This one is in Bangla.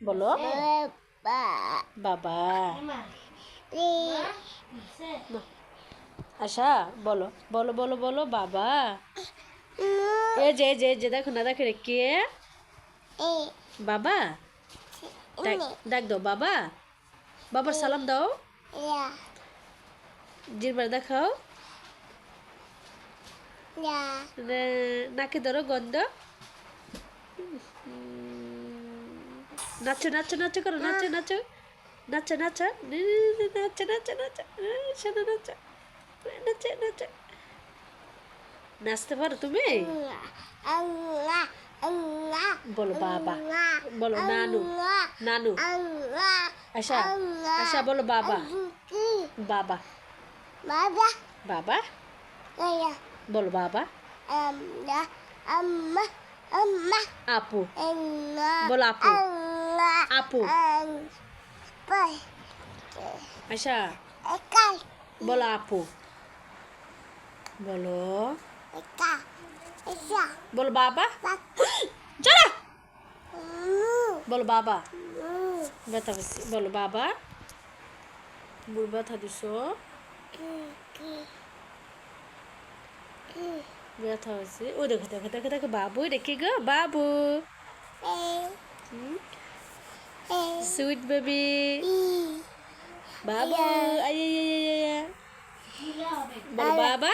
বলো বাবা। আশা বলো বলো বলো বলো বাবা। যে দেখো না দেখো রে কে বাবা। ডাক দাও বাবা। বাবার সালাম দাও। জিরবার দেখাও। নাকে ধরো গন্ধ। নাচো নাচো নাচো করো নাচো নাচো নাচো নাচো নাচো নাচো নাচো শোনো নাচো নাচো নাচো। নাচতে পারো তুমি? বলো বাবা বলো নানু নানু। আশা আশা বলো বাবা বাবা বাবা বলো বাবা। আপু বলো আপু আপু। আশা বলো আপু বলো বলো বাবা। চলো বলো বাবা। ব্যথা হচ্ছে বলো বাবা। মুর ব্যথা দিছ ব্যথা হয়েছে। ও দেখো দেখো দেখো দেখো বাবু রেখে গো বাবু। সুইট বেবি বাবু। বলো বাবা।